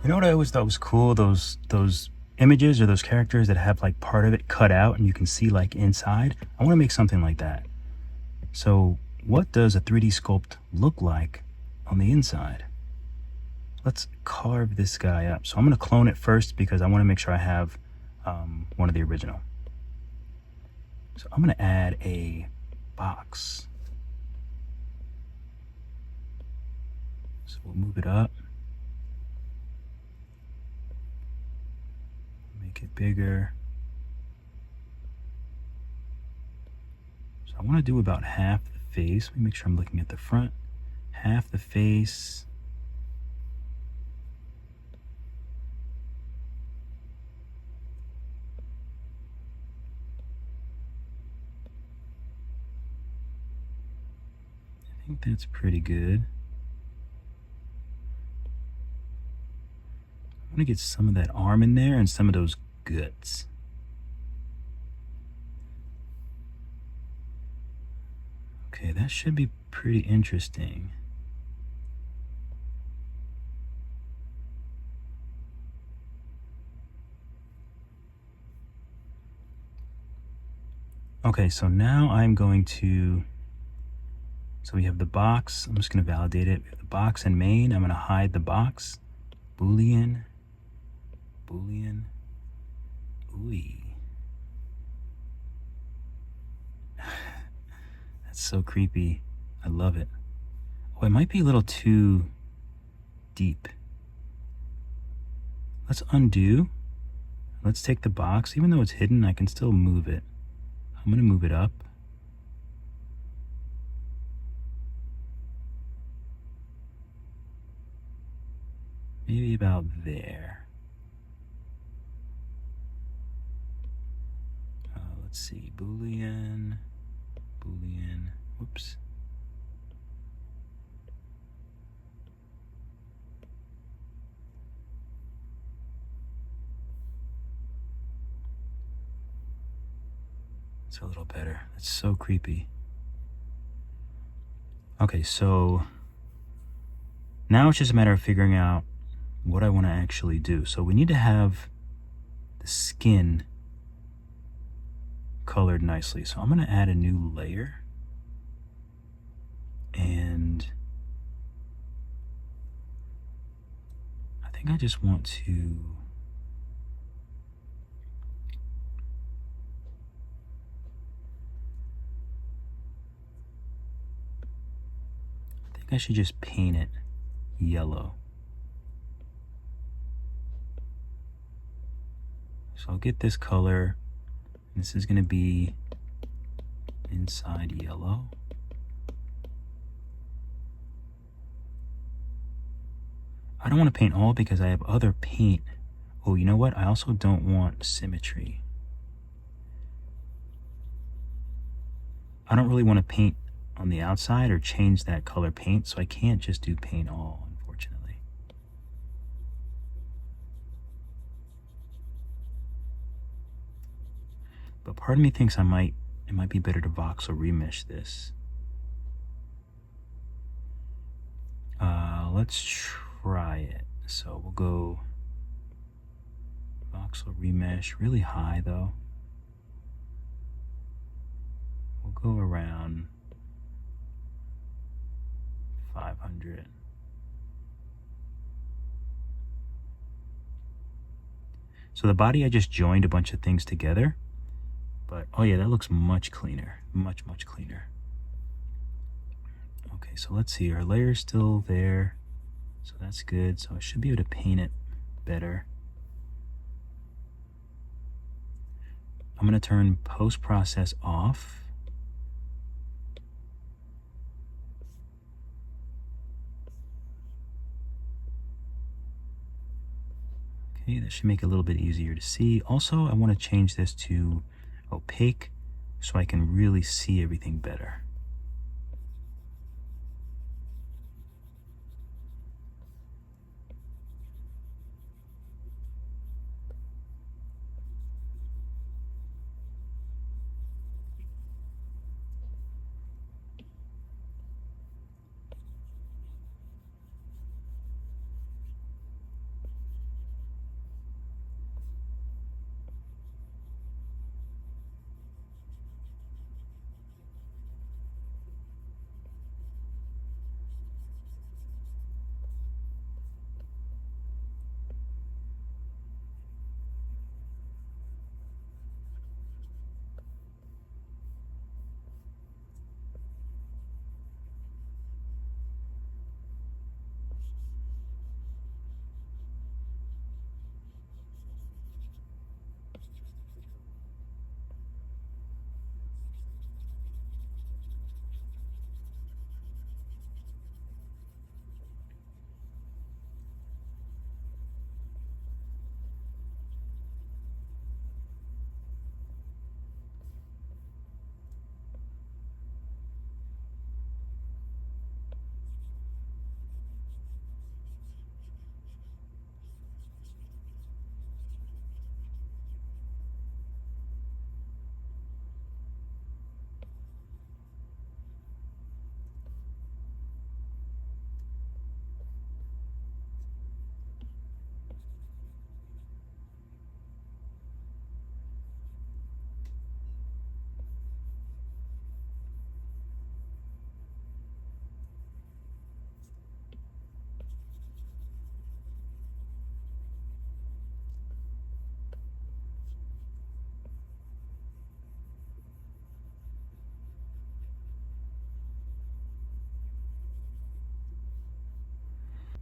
You know what I always thought was cool? Those images or those characters that have like part of it cut out and you can see like inside. I want to make something like that. So what does a 3D sculpt look like on the inside? Let's carve this guy up. So I'm going to clone it first because I want to make sure I have one of the original. So I'm going to add a box. So we'll move it up. Make it bigger. So I want to do about half the face. Let me make sure I'm looking at the front. Half the face. I think that's pretty good. I want to get some of that arm in there and some of those guts. Okay, that should be pretty interesting. Okay, so now I'm going to, so we have the box. I'm just going to validate it. We have the box and main. I'm going to hide the box. Boolean. Boolean. Ooh. That's so creepy. I love it. Oh, it might be a little too deep. Let's undo. Let's take the box. Even though it's hidden, I can still move it. I'm going to move it up. Maybe about there. Let's see. Boolean. Boolean. Whoops. It's a little better. It's so creepy. Okay, so now it's just a matter of figuring out what I want to actually do. So we need to have the skin colored nicely. So I'm going to add a new layer. And I think I just want to I should just paint it yellow. So I'll get this color. This is going to be inside yellow. I don't want to paint all because I have other paint. Oh, you know what? I also don't want symmetry. I don't really want to paint on the outside or change that color paint, so I can't just do paint all, unfortunately. But part of me thinks it might be better to voxel remesh this. Let's try it. So we'll go voxel remesh, really high though. We'll go around 500. So the body, I just joined a bunch of things together, but oh yeah, that looks much cleaner, much cleaner. Okay, so let's see, our layer's still there, so that's good. So I should be able to paint it better. I'm going to turn post-process off. Okay, that should make it a little bit easier to see. Also, I want to change this to opaque so I can really see everything better.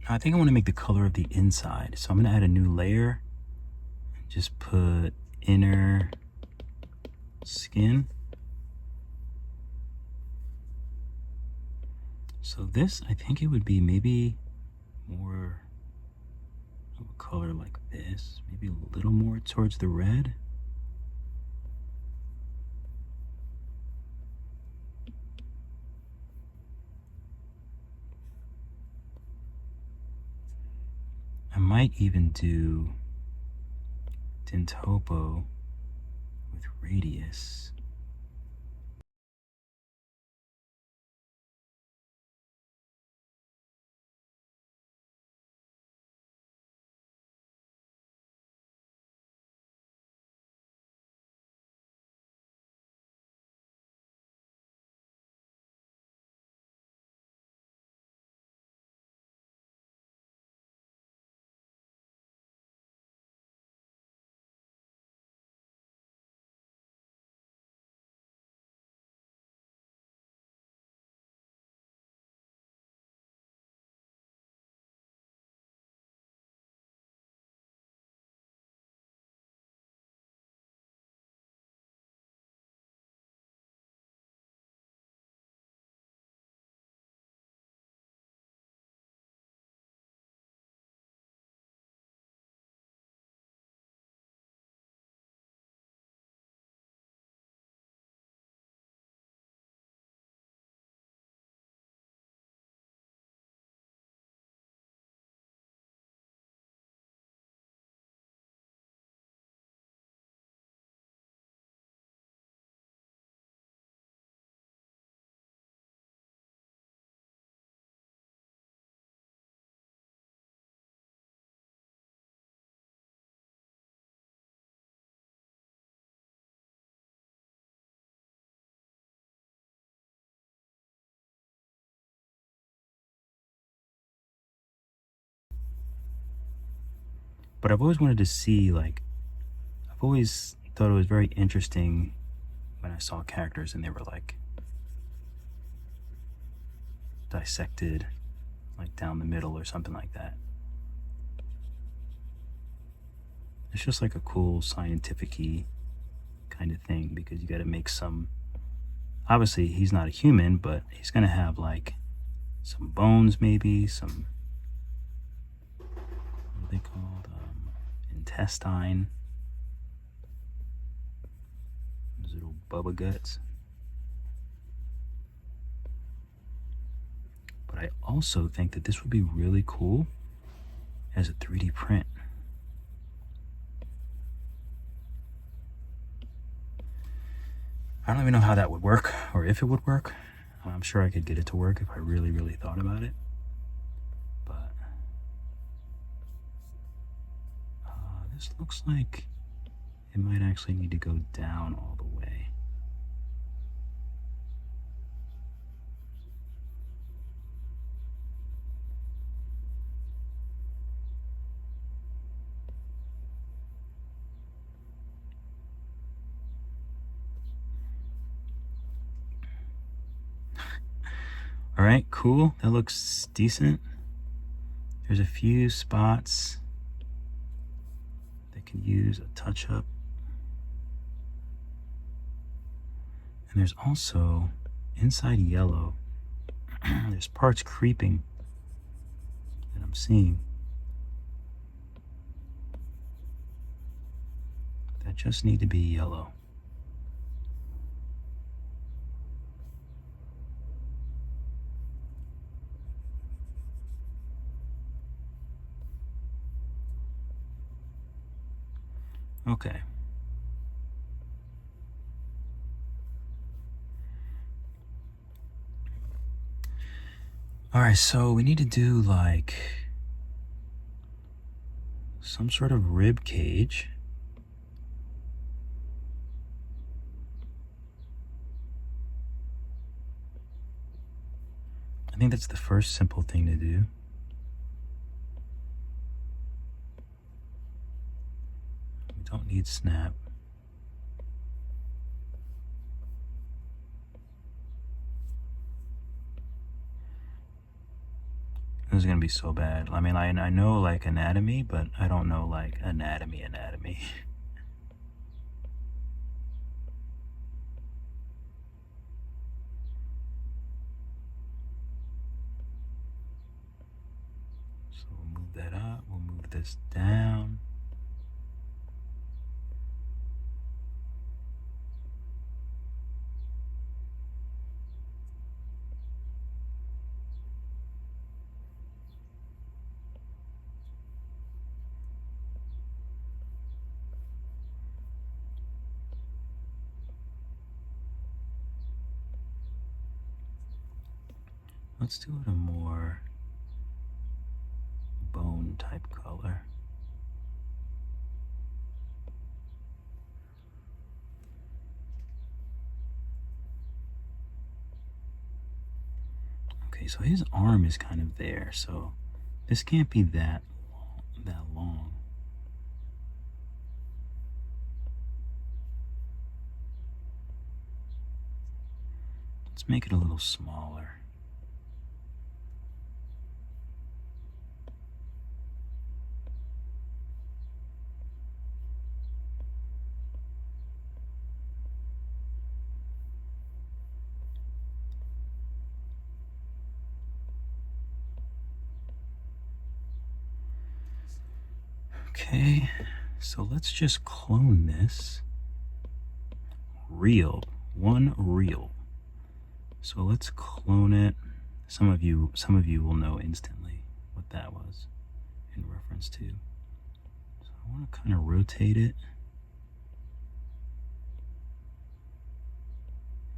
I think I want to make the color of the inside. So I'm going to add a new layer. Just put inner skin. So this, I think it would be maybe more of a color like this. Maybe a little more towards the red. I might even do Turntable with radius. But I've always wanted to see, like, I've always thought it was very interesting when I saw characters and they were like dissected, like down the middle or something like that. It's just like a cool scientific-y kind of thing, because you got to make some, obviously he's not a human, but he's gonna have like some bones, maybe some, what are they called, intestine, those little bubba guts. But I also think that this would be really cool as a 3D print. I don't even know how that would work, or if it would work. I'm sure I could get it to work if I really, really thought about it. But this looks like it might actually need to go down all the way. All right, cool. That looks decent. There's a few spots that can use a touch-up. And there's also, inside yellow, there's parts creeping that I'm seeing that just need to be yellow. Okay. All right, so we need to do like some sort of rib cage. I think that's the first simple thing to do. We don't need snap. This is gonna be so bad. I mean, I know like anatomy, but I don't know like anatomy. So we'll move that up, we'll move this down. Let's do it a more bone type color. Okay, so his arm is kind of there, so this can't be that long. Let's make it a little smaller. Okay, so let's just clone this. One reel. So let's clone it. Some of you will know instantly what that was in reference to. So I want to kind of rotate it.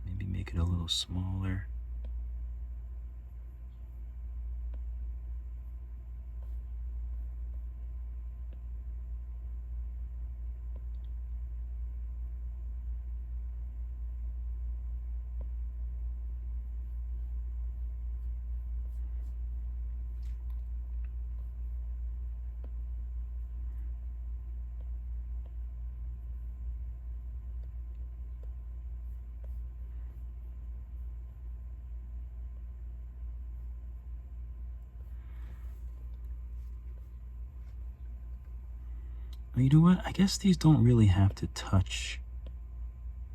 Maybe make it a little smaller. Oh, you know what? I guess these don't really have to touch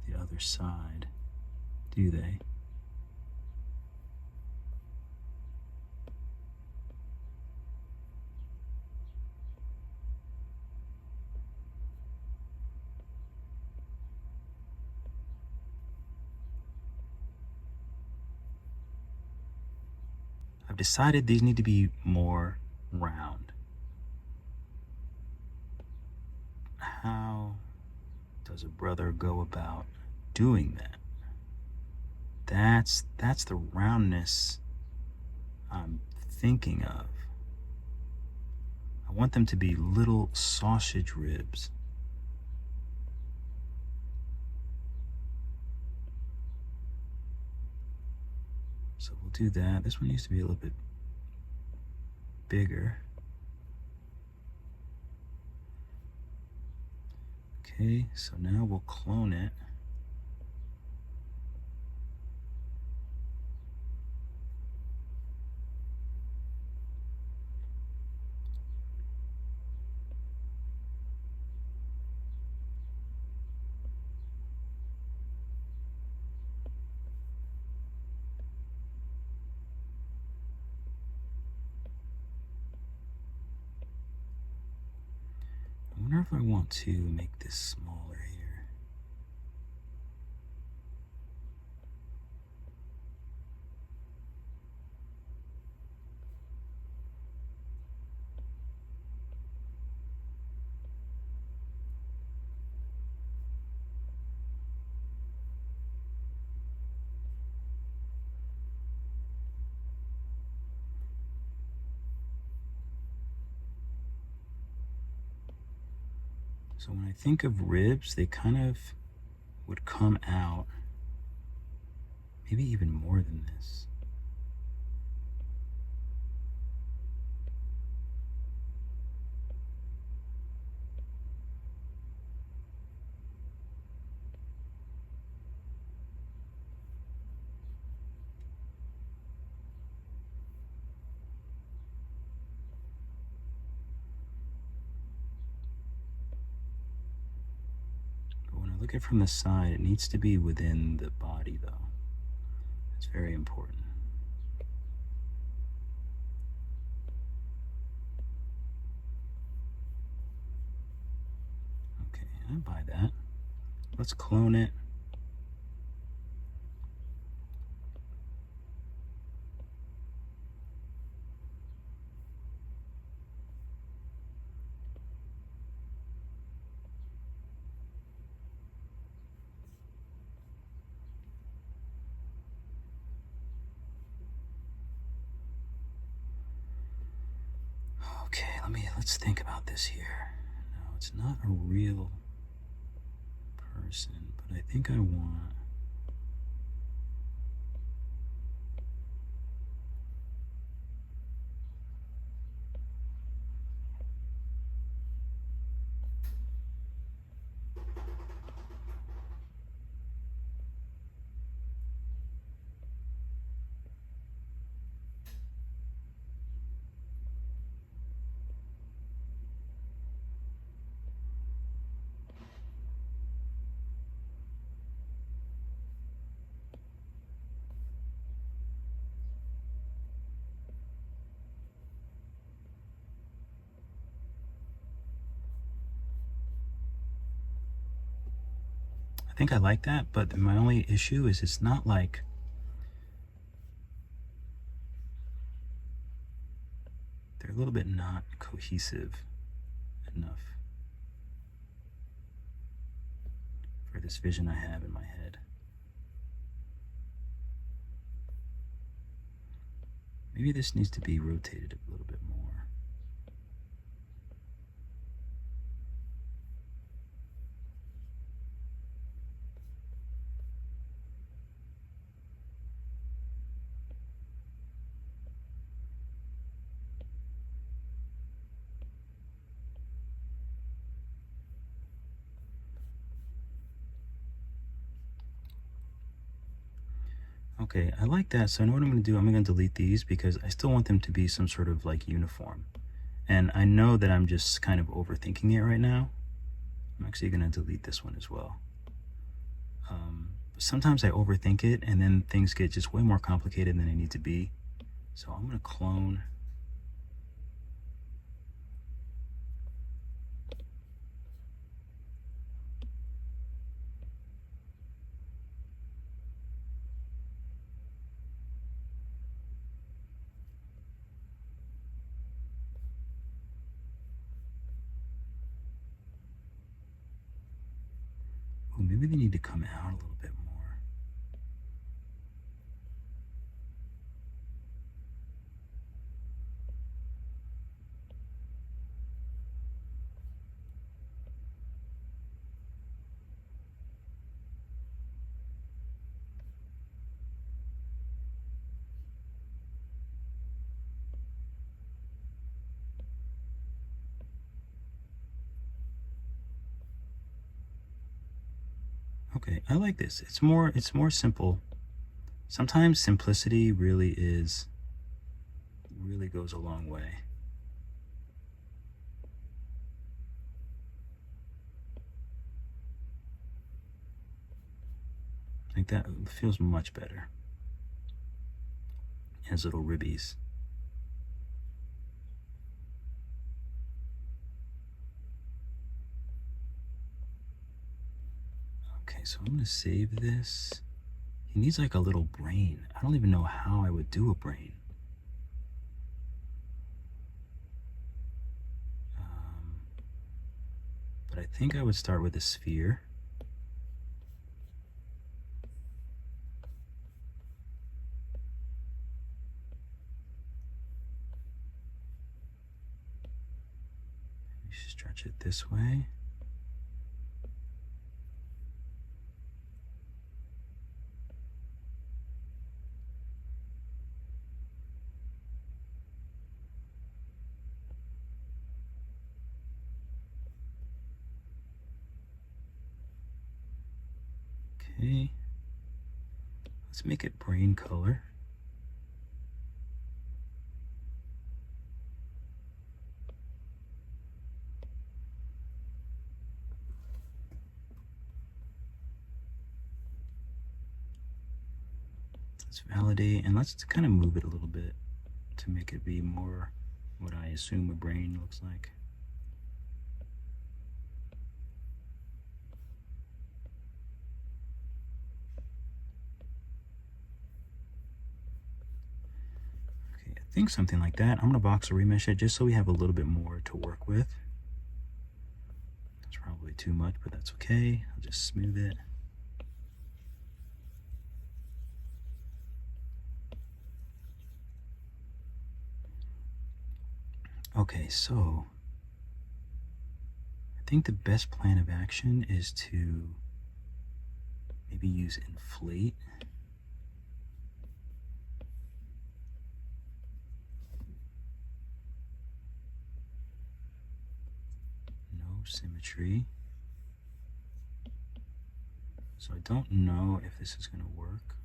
the other side, do they? I've decided these need to be more round. How does a brother go about doing that? That's the roundness I'm thinking of. I want them to be little sausage ribs. So we'll do that. This one needs to be a little bit bigger. Okay, so now we'll clone it. I wonder if I want to make this smaller here. So when I think of ribs, they kind of would come out maybe even more than this. took it from the side. It needs to be within the body though. It's very important. Okay, I buy that. Let's clone it. Okay, let's think about this here. No, it's not a real person, but I think I want... I think I like that, but my only issue is it's not like... They're a little bit not cohesive enough for this vision I have in my head. Maybe this needs to be rotated a little bit more. Okay, I like that. So I know what I'm going to do. I'm going to delete these because I still want them to be some sort of like uniform. And I know that I'm just kind of overthinking it right now. I'm actually going to delete this one as well. Sometimes I overthink it and then things get just way more complicated than they need to be. So I'm going to clone. Oh, maybe they need to come out a little bit more. Okay, I like this. It's more simple. Sometimes simplicity really goes a long way. Like that feels much better. It has little ribbies. Okay, so I'm gonna save this. He needs like a little brain. I don't even know how I would do a brain. But I think I would start with a sphere. Stretch it this way. Okay, let's make it brain color. Let's validate, and let's kind of move it a little bit to make it be more what I assume a brain looks like. Okay, I think something like that. I'm gonna voxel remesh it just so we have a little bit more to work with. That's probably too much, but that's okay. I'll just smooth it. Okay, so I think the best plan of action is to maybe use inflate. No symmetry. So I don't know if this is going to work.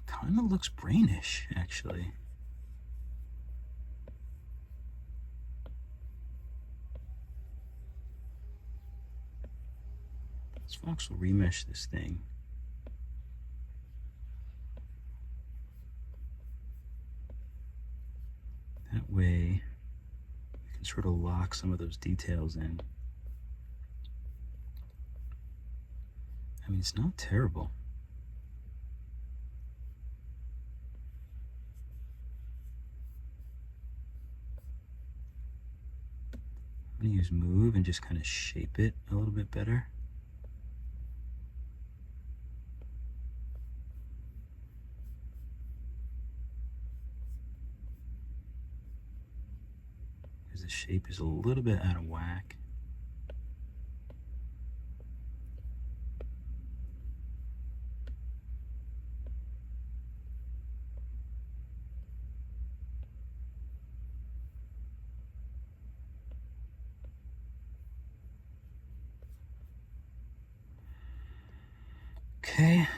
Kind of looks brainish, actually. Let's voxel remesh this thing. That way, we can sort of lock some of those details in. I mean, it's not terrible. I'm going to use move and just kind of shape it a little bit better. Because the shape is a little bit out of whack. Okay.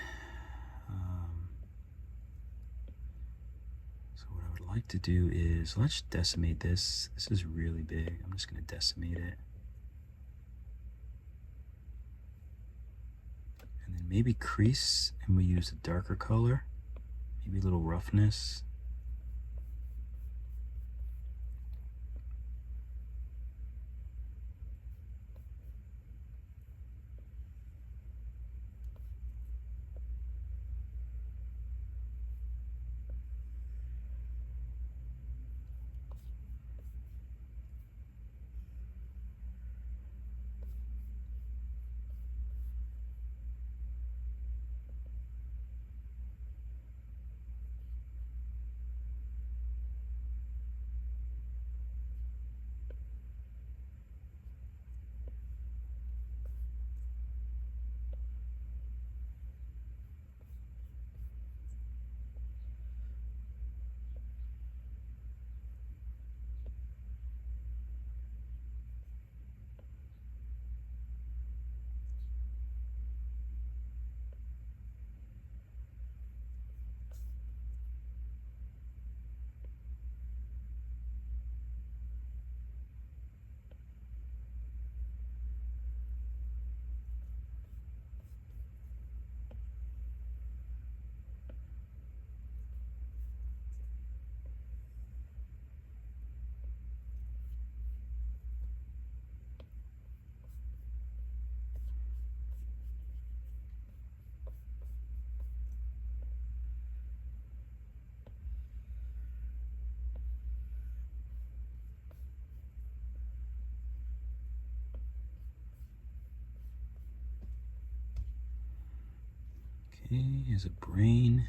So what I would like to do is, let's decimate this. This is really big. I'm just going to decimate it. And then maybe crease, and we use a darker color. Maybe a little roughness. Okay, here's a brain.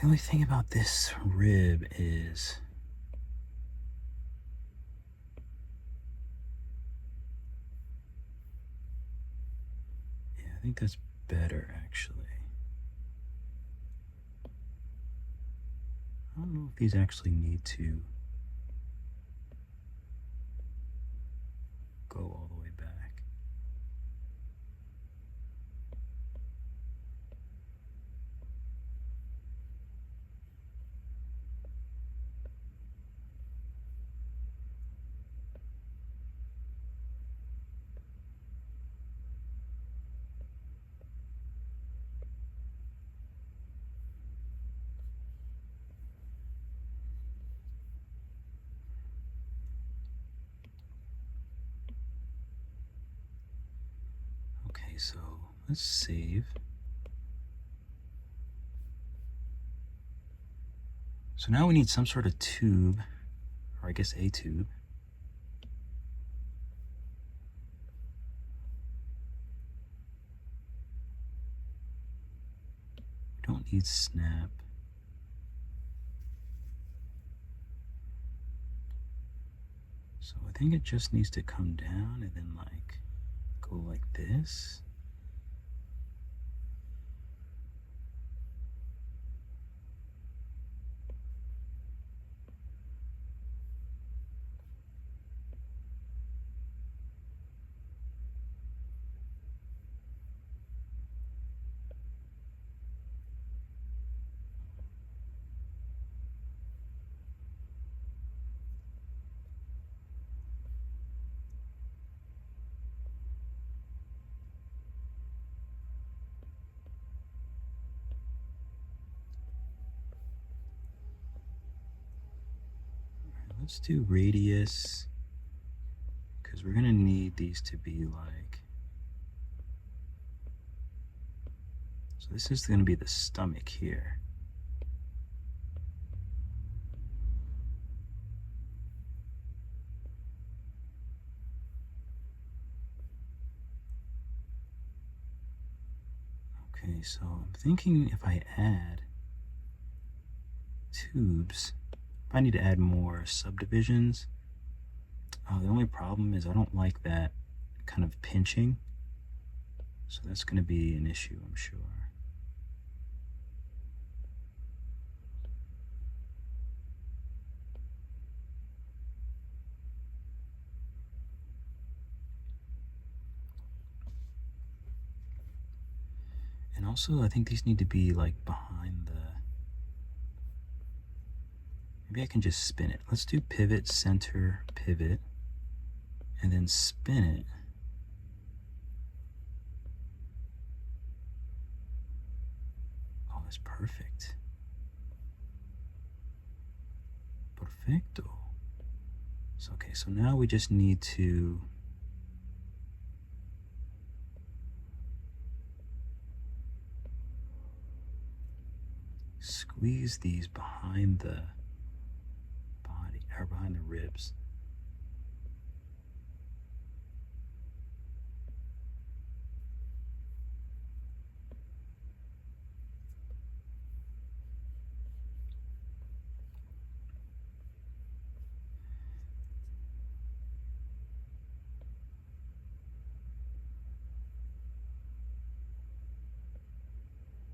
The only thing about this rib is I think that's better actually. I don't know if these actually need to go all the way back. Okay, so let's save. So now we need some sort of tube, or I guess a tube. We don't need snap. So I think it just needs to come down and then like go like this. Let's do radius, because we're gonna need these to be like, so this is gonna be the stomach here. Okay, so I'm thinking if I add tubes, I need to add more subdivisions. The only problem is I don't like that kind of pinching, so that's going to be an issue, I'm sure. And also I think these need to be like behind the, maybe I can just spin it. Let's do pivot, center, pivot, and then spin it. Oh, that's perfect. Perfecto. So, okay, so now we just need to squeeze these behind the body, or behind the ribs.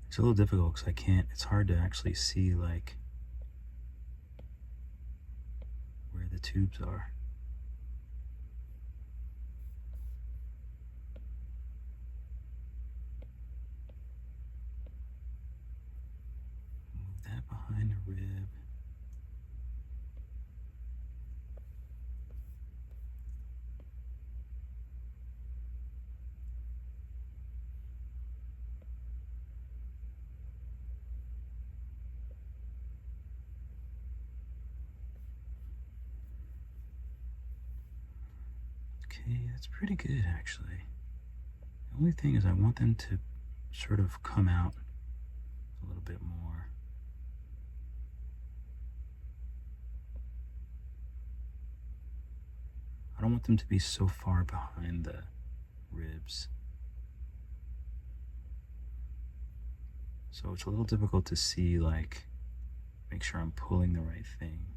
It's a little difficult because I can't, it's hard to actually see like where the tubes are. Move that behind the rib. Okay, that's pretty good actually. The only thing is I want them to sort of come out a little bit more. I don't want them to be so far behind the ribs. So it's a little difficult to see, like, make sure I'm pulling the right thing.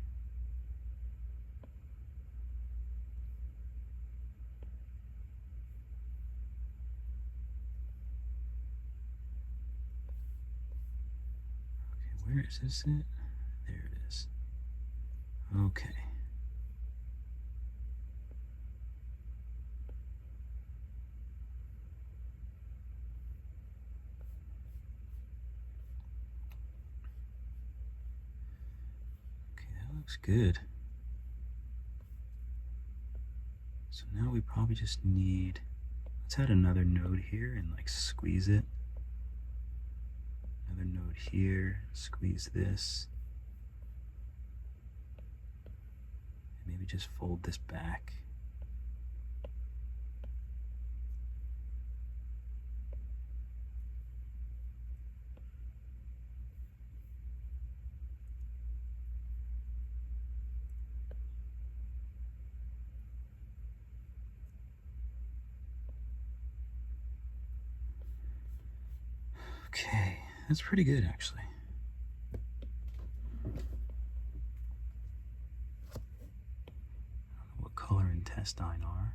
Okay, where is this it? There it is. Okay. Okay, that looks good. So now we probably just need, let's add another node here and like squeeze it. Another node here, squeeze this. And maybe just fold this back. Okay, that's pretty good actually. I don't know what color intestine are,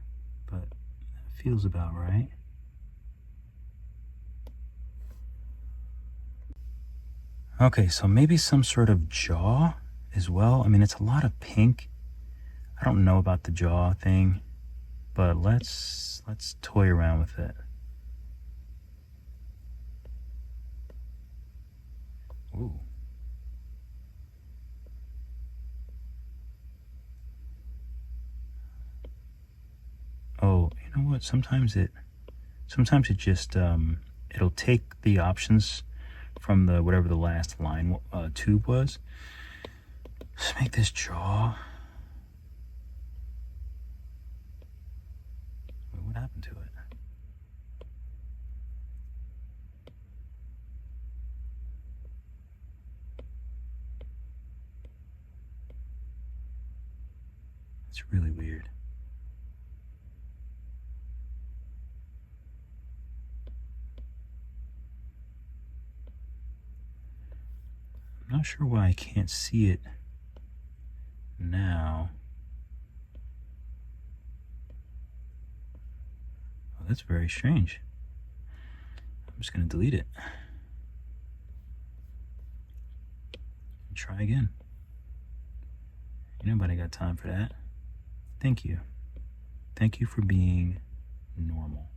but that feels about right. Okay, so maybe some sort of jaw as well. I mean, it's a lot of pink. I don't know about the jaw thing, but let's toy around with it. Ooh. Oh, you know what? Sometimes it just it'll take the options from the whatever the last line tube was. Let's make this jaw. Wait, what happened to it? It's really weird. I'm not sure why I can't see it now. Oh, that's very strange. I'm just gonna delete it. And try again. Nobody got time for that. Thank you. Thank you for being normal.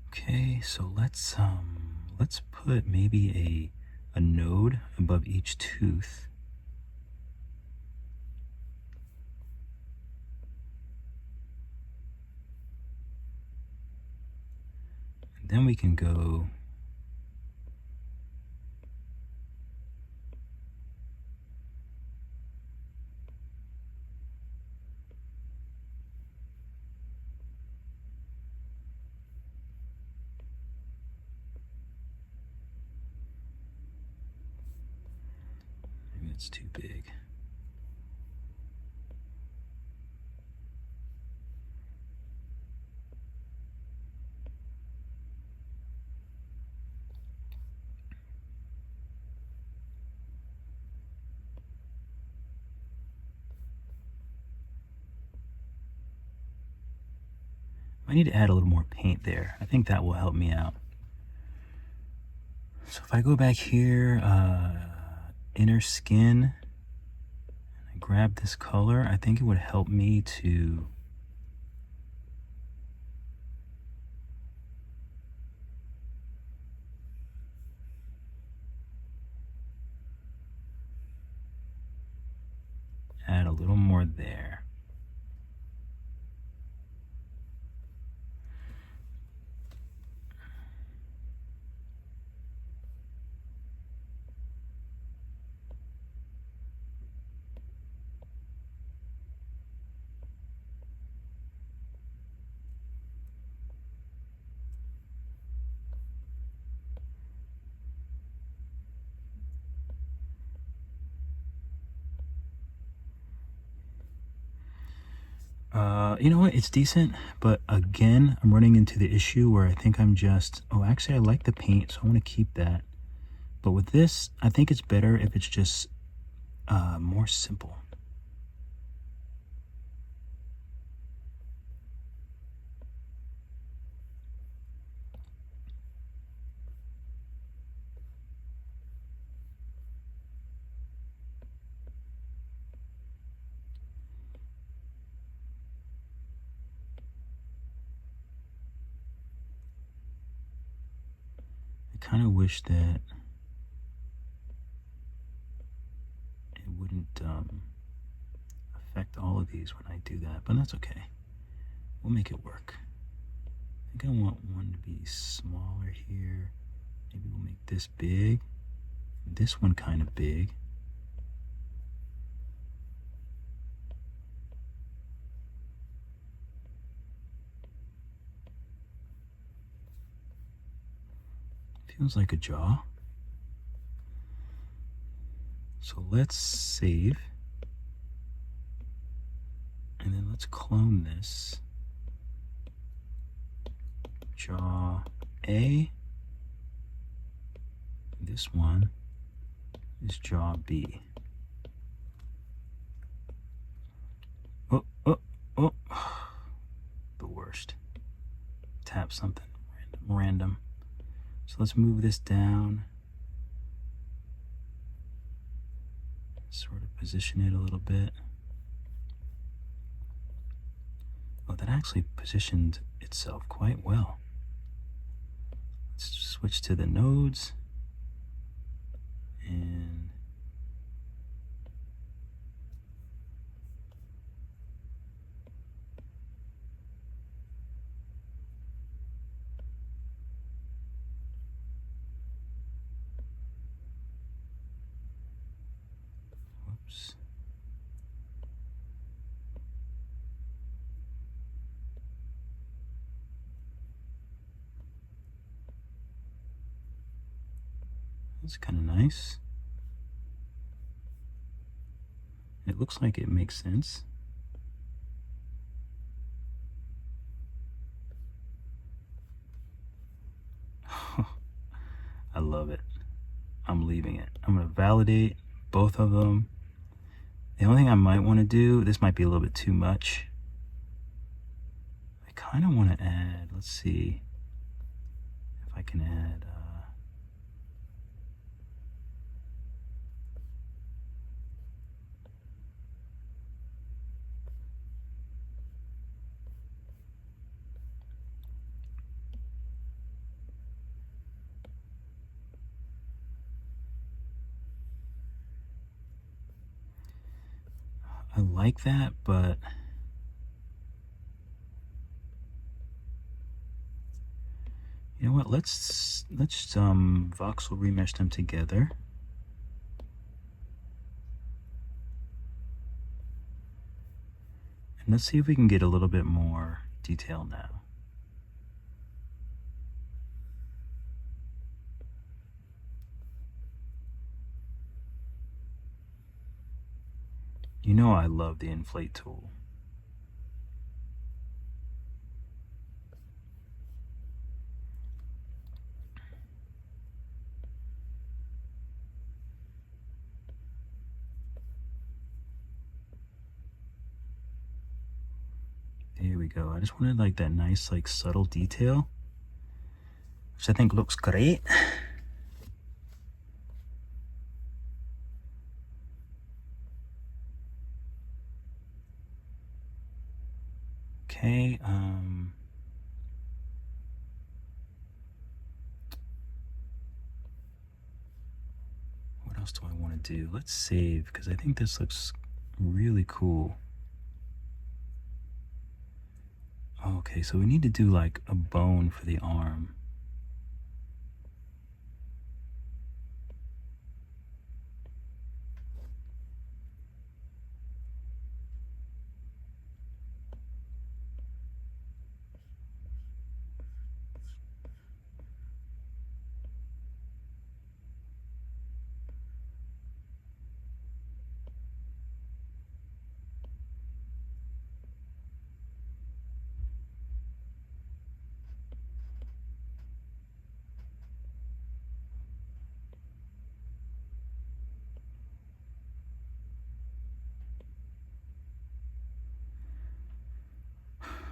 Okay, so let's put maybe a node above each tooth. And then we can go maybe it's too big. I need to add a little more paint there. I think that will help me out. So if I go back here, inner skin, and I grab this color, I think it would help me to a little more there. You know what? It's decent, but again, I'm running into the issue where I think I'm just, oh, actually, I like the paint, so I want to keep that. But with this, I think it's better if it's just more simple. I kind of wish that it wouldn't affect all of these when I do that, but that's okay. We'll make it work. I think I want one to be smaller here. Maybe we'll make this big, this one kind of big. Feels like a jaw. So let's save. And then let's clone this. Jaw A. This one is jaw B. Oh, oh, oh. The worst. Tap something random. So let's move this down. Sort of position it a little bit. Oh, that actually positioned itself quite well. Let's switch to the nodes. And whoops. That's kind of nice. It looks like it makes sense. I love it. I'm leaving it. I'm going to validate both of them. The only thing I might want to do, this might be a little bit too much. I kind of want to add, let's see if I can add I like that, but you know what? Let's voxel remesh them together. And let's see if we can get a little bit more detail now. You know I love the inflate tool. There we go. I just wanted like that nice like subtle detail, which I think looks great. Okay, what else do I want to do? Let's save, because I think this looks really cool. Okay, so we need to do like a bone for the arm.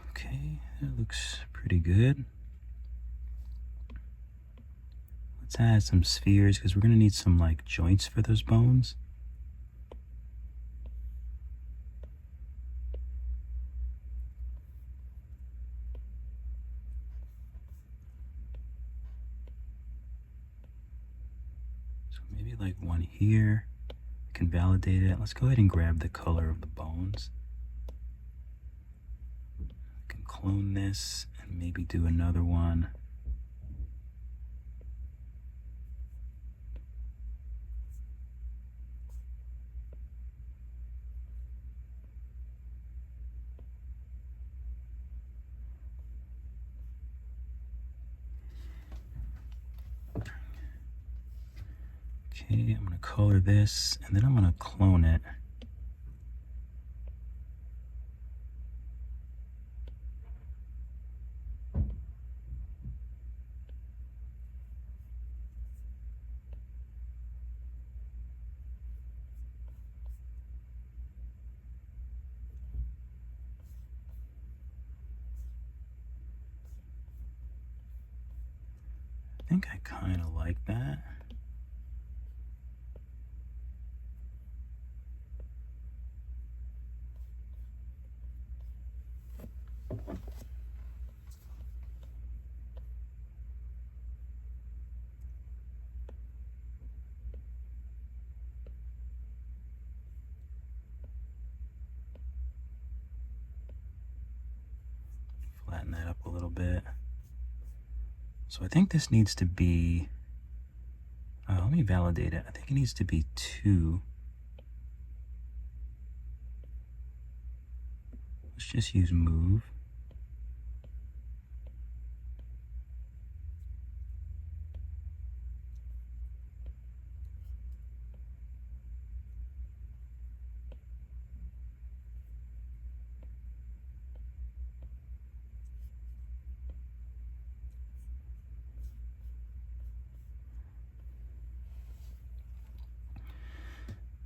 Okay, that looks pretty good. Let's add some spheres because we're gonna need some like joints for those bones. So maybe like one here. I can validate it. Let's go ahead and grab the color of the bones. I can clone this and maybe do another one. Okay, I'm gonna color this and then I'm gonna clone it. I think I kind of like that. Flatten that up a little bit. So I think this needs to be, let me validate it. I think it needs to be 2. Let's just use move.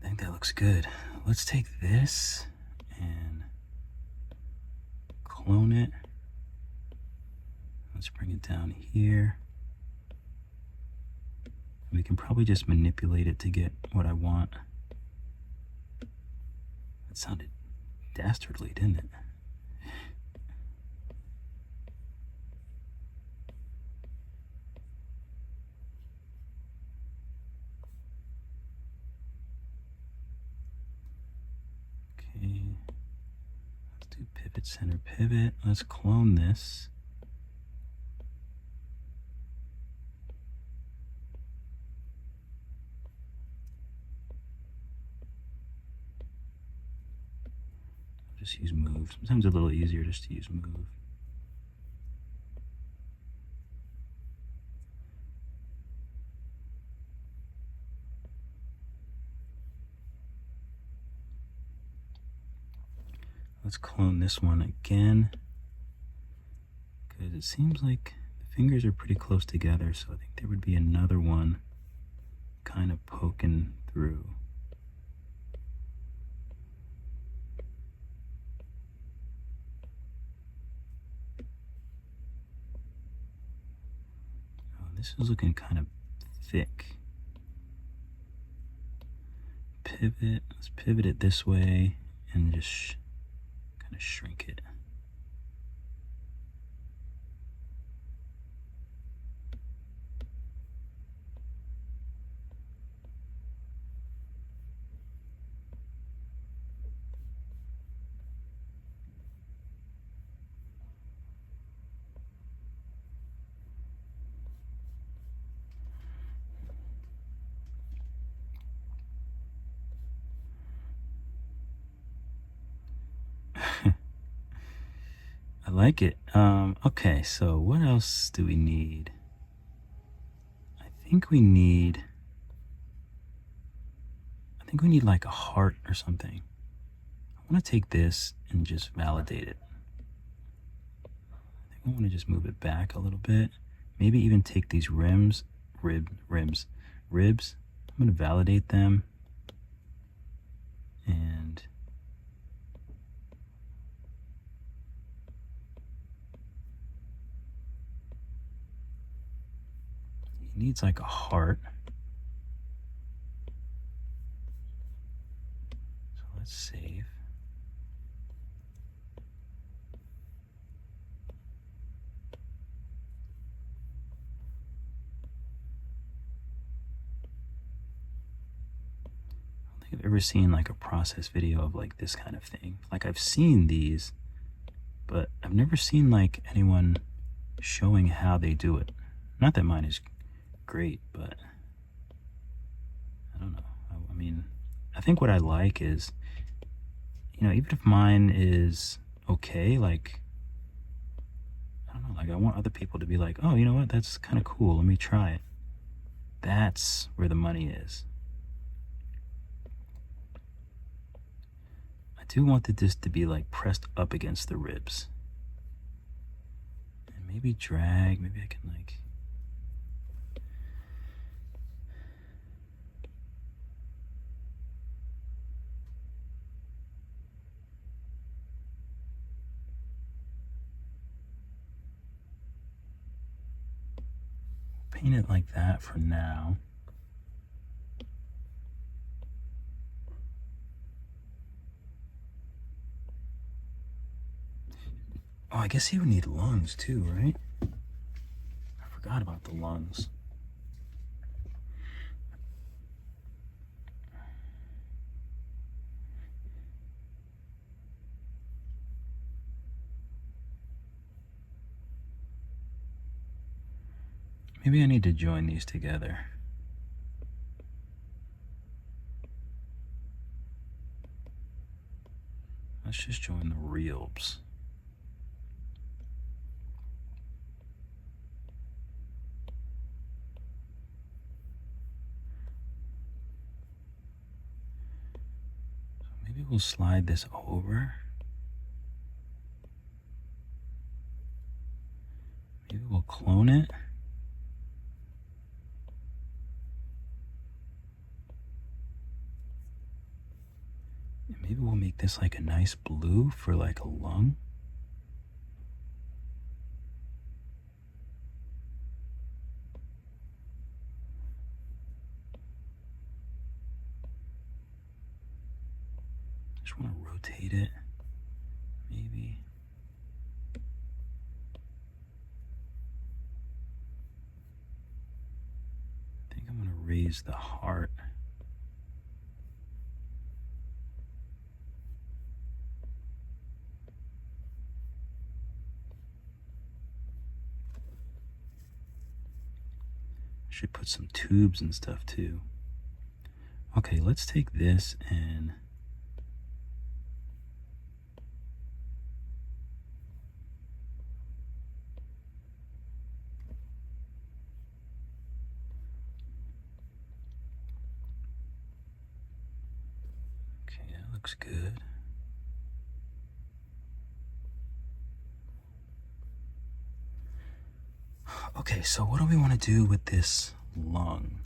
I think that looks good. Let's take this and clone it. Let's bring it down here. We can probably just manipulate it to get what I want. That sounded dastardly, didn't it? Okay, let's do pivot, center, pivot. Let's clone this. Just use move. Sometimes it's a little easier just to use move. Let's clone this one again, because it seems like the fingers are pretty close together, so I think there would be another one kind of poking through. Oh, this is looking kind of thick. Pivot, let's pivot it this way and just kind of shrink it. like it. Okay, so what else do we need? I think we need like a heart or something. I want to take this and just validate it. I think I want to just move it back a little bit. Maybe even take these ribs. I'm going to validate them. And he needs like a heart. So let's save. I've ever seen like a process video of like this kind of thing. Like I've seen these, but I've never seen like anyone showing how they do it. Not that mine is great, but I don't know. I mean, I think what I like is, you know, even if mine is okay, like, I don't know, like I want other people to be like, oh, you know what, that's kind of cool, let me try it. That's where the money is. I do want this to be like pressed up against the ribs. And maybe drag, maybe I can like, paint it like that for now. Oh, I guess he would need lungs too, right? I forgot about the lungs. Maybe I need to join these together. Let's just join the reels. Maybe we'll slide this over. Maybe we'll clone it. And maybe we'll make this like a nice blue for like a lung. Just want to rotate it, maybe. I think I'm going to raise the heart. Should put some tubes and stuff too. Okay, let's take this and okay, that looks good. Okay, so what do we want to do with this lung?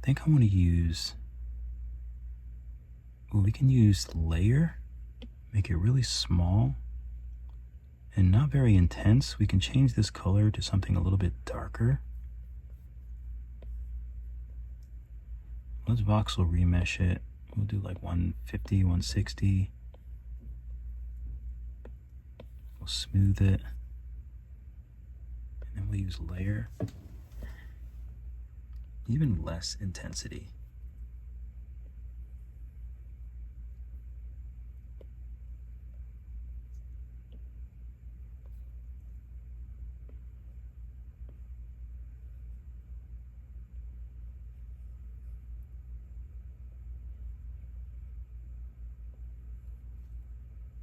I think I want to use, well, we can use layer, make it really small and not very intense. We can change this color to something a little bit darker. Let's voxel remesh it. We'll do like 150, 160. We'll smooth it. And then we'll use layer. Even less intensity.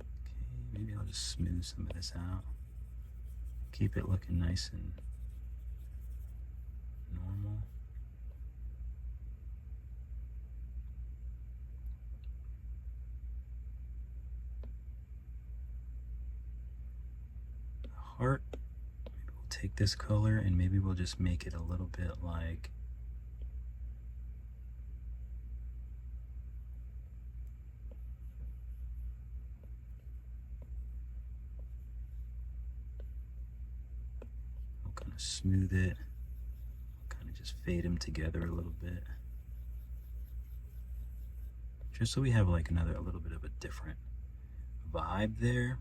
Okay, maybe I'll just smooth some of this out. Keep it looking nice and normal. The heart, maybe we'll take this color and maybe we'll just make it a little bit like kind of smooth it, kind of just fade them together a little bit, just so we have like a little bit of a different vibe there.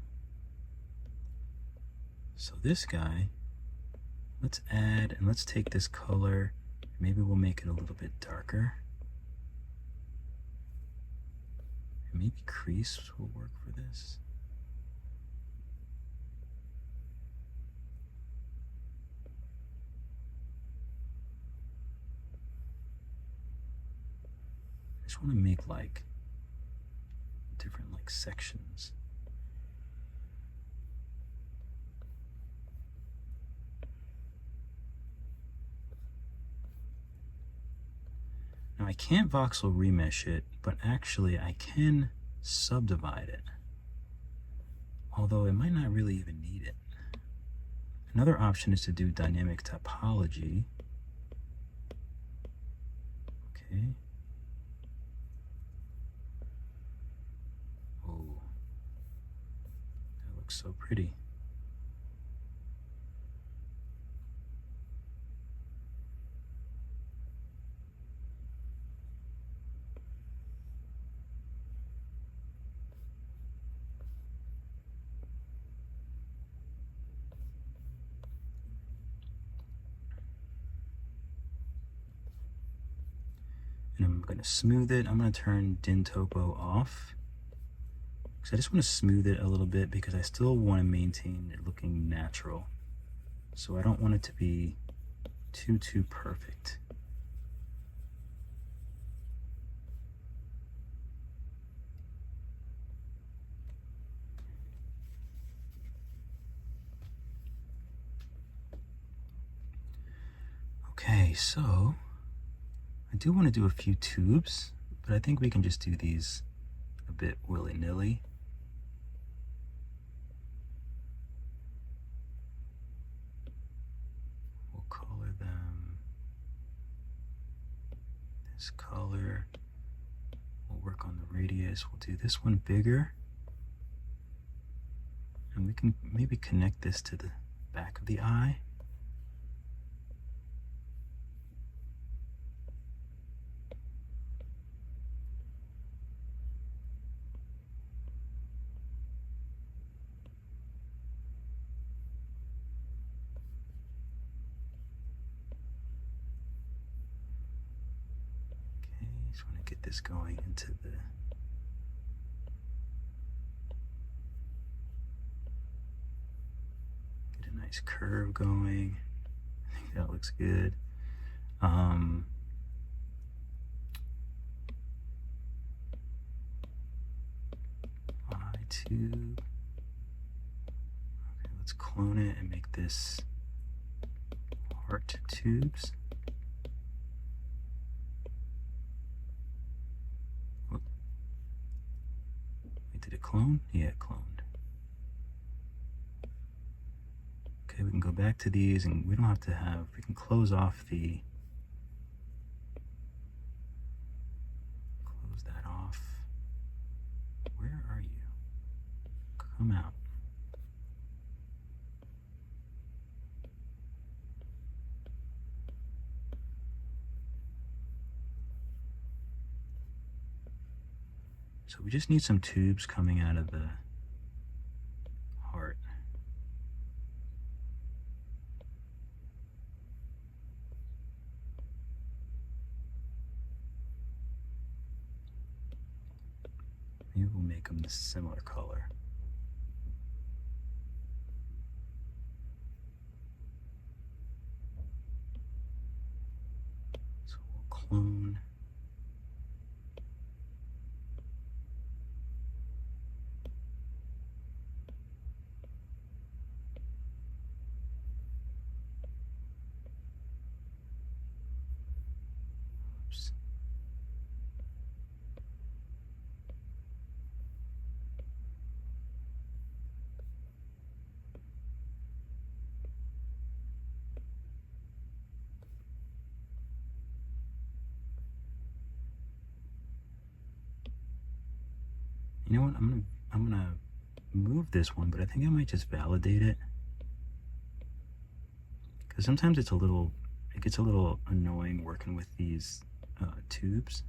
So this guy, let's add, and let's take this color, maybe we'll make it a little bit darker, and maybe crease will work for this. I just want to make like different like sections. Now I can't voxel remesh it, but actually I can subdivide it, although it might not really even need it. Another option is to do dynamic typology. Okay. Oh, that looks so pretty. And I'm going to smooth it. I'm going to turn DIN Topo off, because I just want to smooth it a little bit, because I still want to maintain it looking natural. So I don't want it to be too perfect. Okay, so I do want to do a few tubes, but I think we can just do these a bit willy-nilly. We'll color them this color. We'll work on the radius. We'll do this one bigger. And we can maybe connect this to the back of the eye. Just want to get this going into the get a nice curve going. I think that looks good. I2. Okay, let's clone it and make this heart tubes. Did it clone? Yeah, it cloned. Okay, we can go back to these, and we don't have to have, we can close off the, close that off. Where are you? Come out. So we just need some tubes coming out of the heart. Maybe we'll make them the similar color. So we'll clone. You know what? I'm gonna move this one, but I think I might just validate it, because sometimes it gets a little annoying working with these tubes.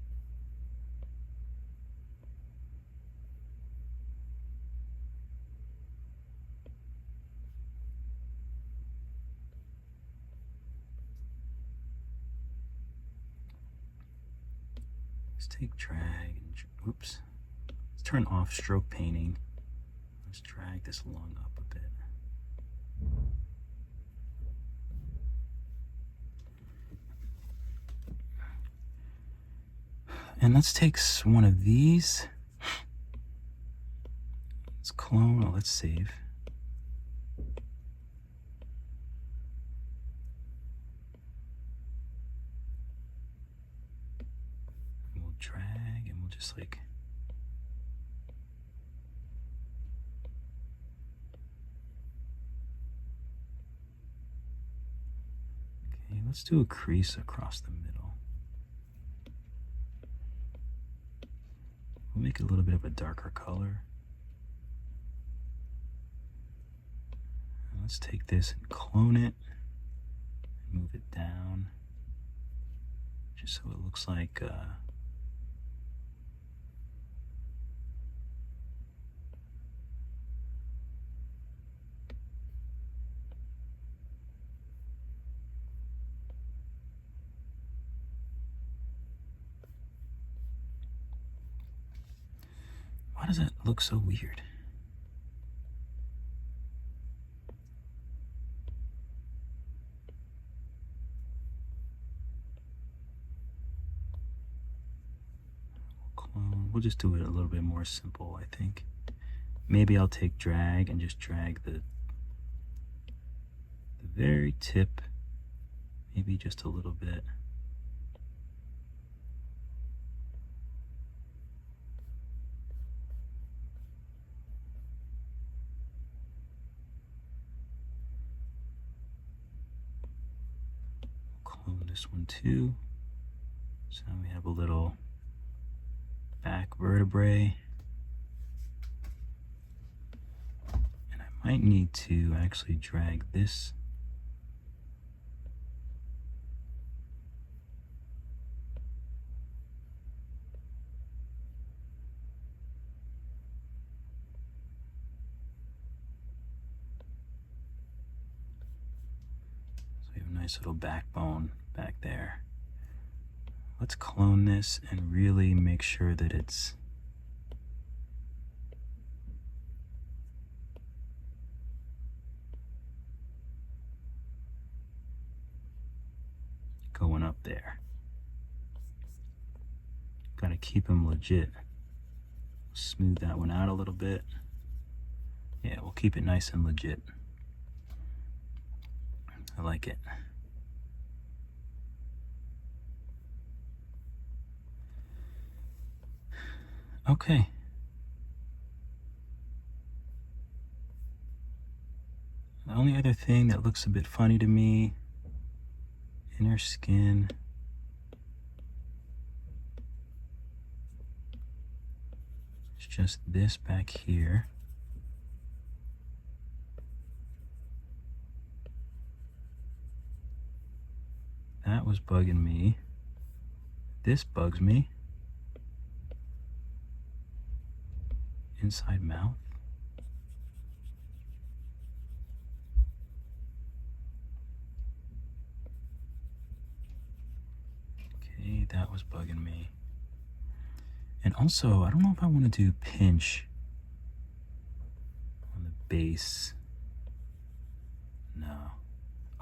Let's take drag and oops. Let's turn off stroke painting. Let's drag this lung up a bit. And let's take one of these. Let's clone, oh, let's save. And we'll drag and we'll just like, okay, let's do a crease across the middle. We'll make it a little bit of a darker color. And let's take this and clone it and move it down, just so it looks like why does that look so weird? Clone. We'll just do it a little bit more simple, I think. Maybe I'll take drag and just drag the very tip, maybe just a little bit. Clone this one too. So now we have a little back vertebrae. And I might need to actually drag this nice little backbone back there. Let's clone this and really make sure that it's going up there. Gotta keep them legit. Smooth that one out a little bit. Yeah, we'll keep it nice and legit. I like it. Okay. The only other thing that looks a bit funny to me, inner skin. It's just this back here. That was bugging me. This bugs me. Inside mouth. Okay, that was bugging me. And also, I don't know if I want to do pinch on the base. No.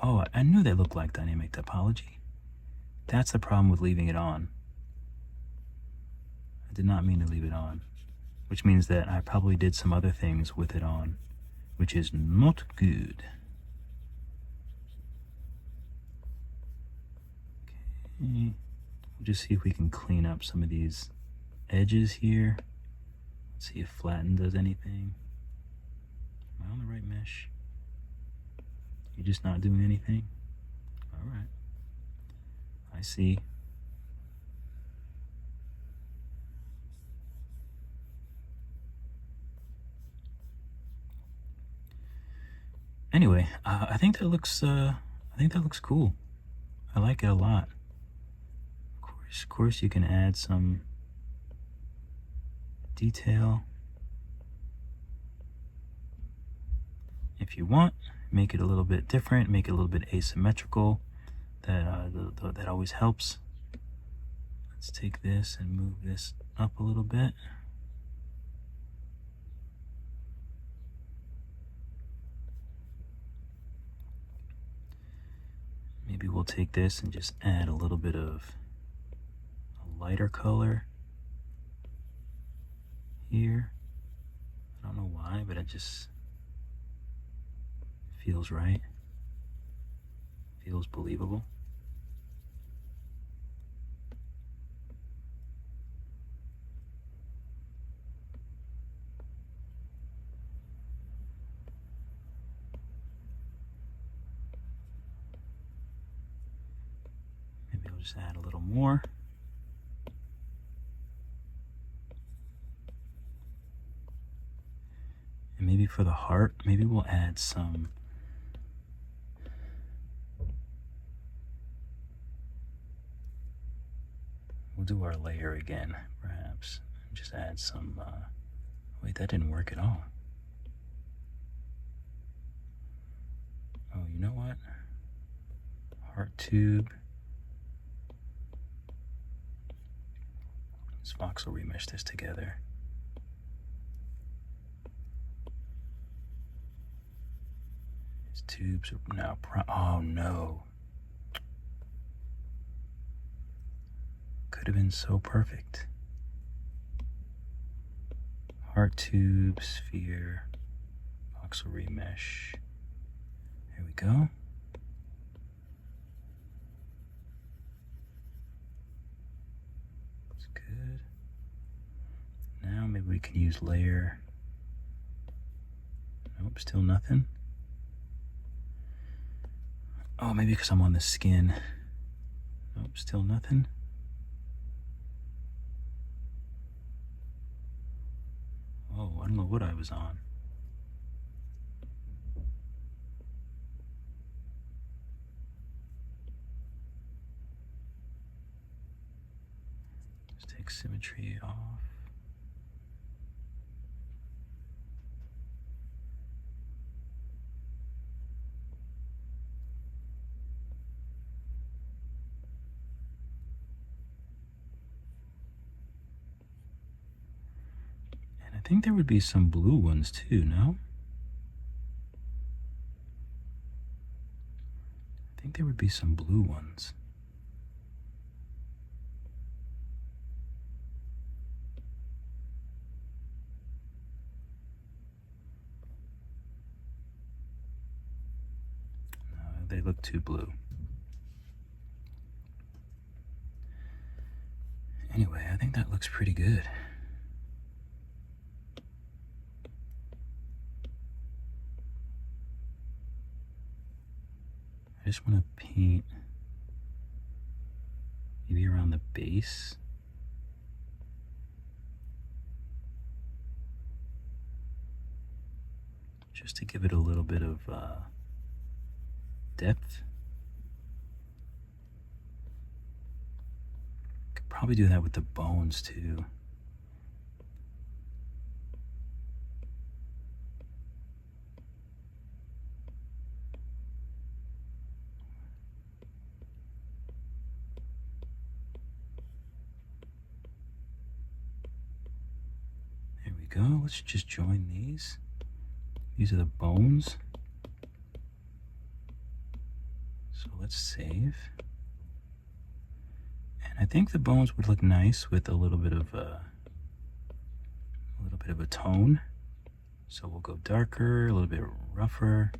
Oh, I knew they looked like dynamic topology. That's the problem with leaving it on. I did not mean to leave it on, which means that I probably did some other things with it on, which is not good. Okay, we'll just see if we can clean up some of these edges here. Let's see if flatten does anything. Am I on the right mesh? You're just not doing anything? All right. I see. Anyway, I think that looks cool. I like it a lot. Of course, you can add some detail if you want. Make it a little bit different. Make it a little bit asymmetrical. That always helps. Let's take this and move this up a little bit. Maybe we'll take this and just add a little bit of a lighter color here. I don't know why, but it just feels right. Feels believable. Maybe I'll just add a little more. And maybe for the heart, maybe we'll add some we'll do our layer again, perhaps. Just add some wait, that didn't work at all. Oh, you know what? Heart tube. Let's voxel remesh this together. These tubes are now oh no. Could have been so perfect. Heart tube, sphere, voxel remesh. There we go. That's good. Now maybe we can use layer. Nope, still nothing. Oh, maybe because I'm on the skin. Nope, still nothing. Oh, I don't know what I was on. Just take symmetry off. I think there would be some blue ones too, no? I think there would be some blue ones. No, they look too blue. Anyway, I think that looks pretty good. I just want to paint maybe around the base. Just to give it a little bit of depth. Could probably do that with the bones too. Go. Let's just join these. These are the bones. So let's save. And I think the bones would look nice with a little bit of a tone. So we'll go darker, a little bit rougher,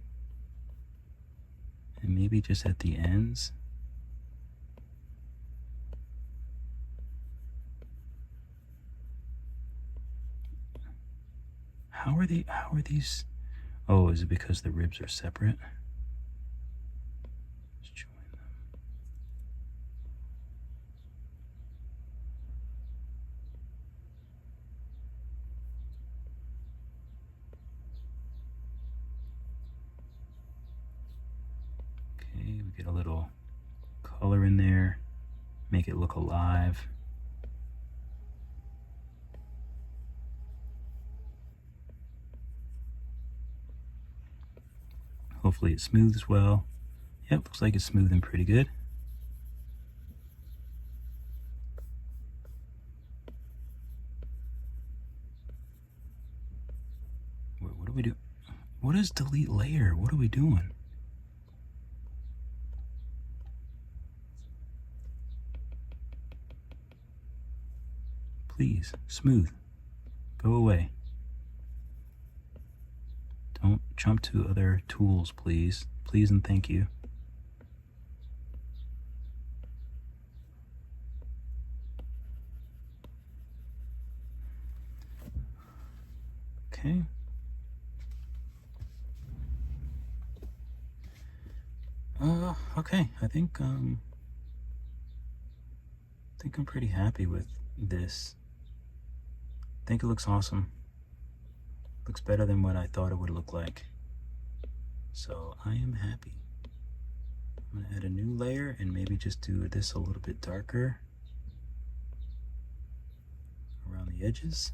and maybe just at the ends. How are these? Oh, is it because the ribs are separate? Let's join them. Get a little color in there, make it look alive. Hopefully it smooths well. Yep, looks like it's smoothing pretty good. What do we do? What is delete layer? What are we doing? Please, smooth. Go away. Don't jump to other tools, please. Please and thank you. Okay. Okay. I think I'm pretty happy with this. I think it looks awesome. Looks better than what I thought it would look like. So I am happy. I'm gonna add a new layer and maybe just do this a little bit darker around the edges.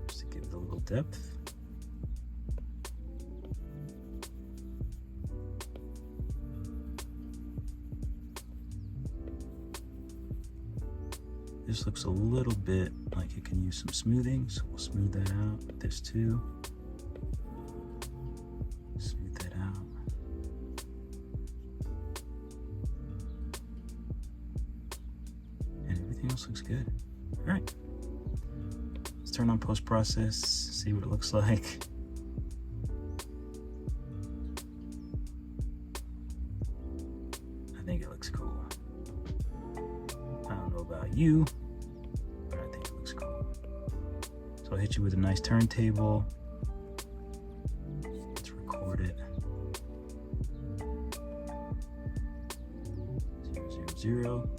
Just to give it a little depth. This looks a little bit like it can use some smoothing, so we'll smooth that out. This too. Smooth that out. And everything else looks good. All right. Let's turn on post-process, see what it looks like. I think it looks cool. I don't know about you, but I think it looks cool. So I'll hit you with a nice turntable. Let's record it. 0, 0, 0.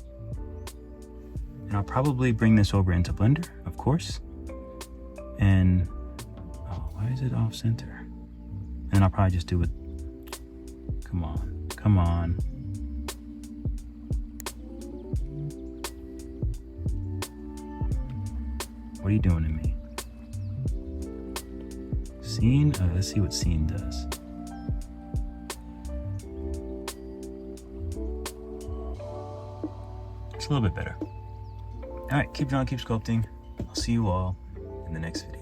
And I'll probably bring this over into Blender, of course. And, oh, why is it off center? And I'll probably just do it. Come on, come on. What are you doing to me? Scene? Let's see what scene does. It's a little bit better. All right, keep drawing, keep sculpting. I'll see you all in the next video.